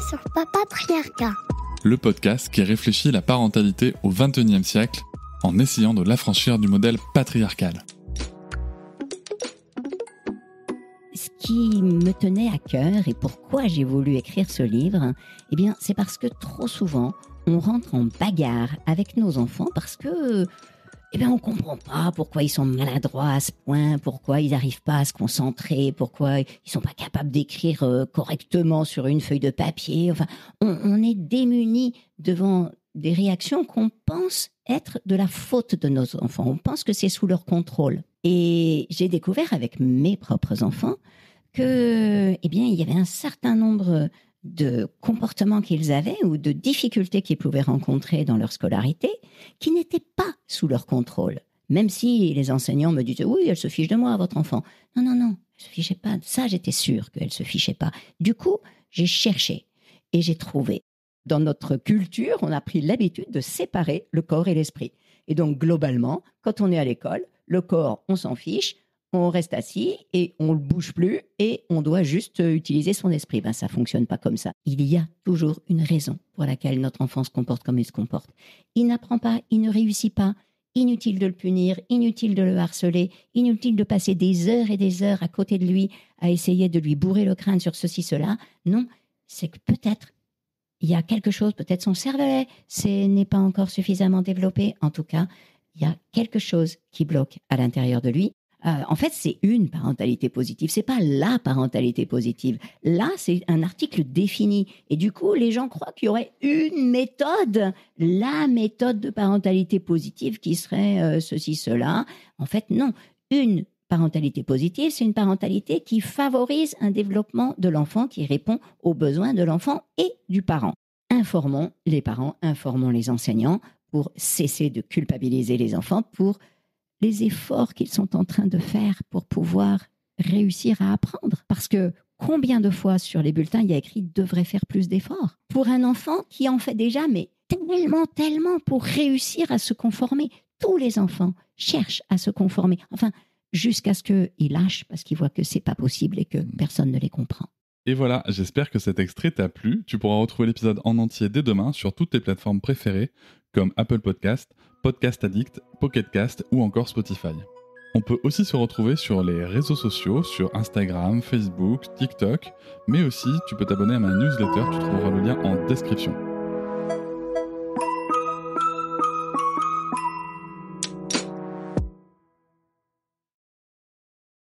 sur Papatriarcat, le podcast qui réfléchit la parentalité au XXIe siècle en essayant de l'affranchir du modèle patriarcal. Ce qui me tenait à cœur et pourquoi j'ai voulu écrire ce livre, c'est parce que trop souvent, on rentre en bagarre avec nos enfants parce que on comprend pas pourquoi ils sont maladroits à ce point, pourquoi ils n'arrivent pas à se concentrer, pourquoi ils sont pas capables d'écrire correctement sur une feuille de papier. Enfin, on est démunis devant des réactions qu'on pense être de la faute de nos enfants. On pense que c'est sous leur contrôle. Et j'ai découvert avec mes propres enfants que, il y avait un certain nombre de comportements qu'ils avaient ou de difficultés qu'ils pouvaient rencontrer dans leur scolarité qui n'étaient pas sous leur contrôle. Même si les enseignants me disaient « Oui, elle se fiche de moi, votre enfant ». Non, elle se fichait pas. Ça, j'étais sûre qu'elle se fichait pas. Du coup, j'ai cherché et j'ai trouvé. Dans notre culture, on a pris l'habitude de séparer le corps et l'esprit. Et donc, globalement, quand on est à l'école, le corps, on s'en fiche, on reste assis et on ne bouge plus et on doit juste utiliser son esprit. Ça ne fonctionne pas comme ça. Il y a toujours une raison pour laquelle notre enfant se comporte comme il se comporte. Il n'apprend pas, il ne réussit pas. Inutile de le punir, inutile de le harceler, inutile de passer des heures et des heures à côté de lui à essayer de lui bourrer le crâne sur ceci, cela. Non, c'est que peut-être il y a quelque chose, peut-être son cervelet n'est pas encore suffisamment développé. En tout cas, il y a quelque chose qui bloque à l'intérieur de lui. En fait, c'est une parentalité positive. C'est pas la parentalité positive. Là, c'est un article défini. Et du coup, les gens croient qu'il y aurait une méthode, la méthode de parentalité positive qui serait ceci, cela. En fait, non. Une parentalité positive, c'est une parentalité qui favorise un développement de l'enfant, qui répond aux besoins de l'enfant et du parent. Informons les parents, informons les enseignants pour cesser de culpabiliser les enfants, pour les efforts qu'ils sont en train de faire pour pouvoir réussir à apprendre. Parce que combien de fois sur les bulletins il y a écrit « devrait faire plus d'efforts » pour un enfant qui en fait déjà, mais tellement pour réussir à se conformer. Tous les enfants cherchent à se conformer. Enfin, jusqu'à ce qu'ils lâchent parce qu'ils voient que c'est pas possible et que personne ne les comprend. Et voilà, j'espère que cet extrait t'a plu. Tu pourras retrouver l'épisode en entier dès demain sur toutes tes plateformes préférées comme Apple Podcast, Podcast Addict, Pocket Cast ou encore Spotify. On peut aussi se retrouver sur les réseaux sociaux, sur Instagram, Facebook, TikTok, mais aussi tu peux t'abonner à ma newsletter, tu trouveras le lien en description.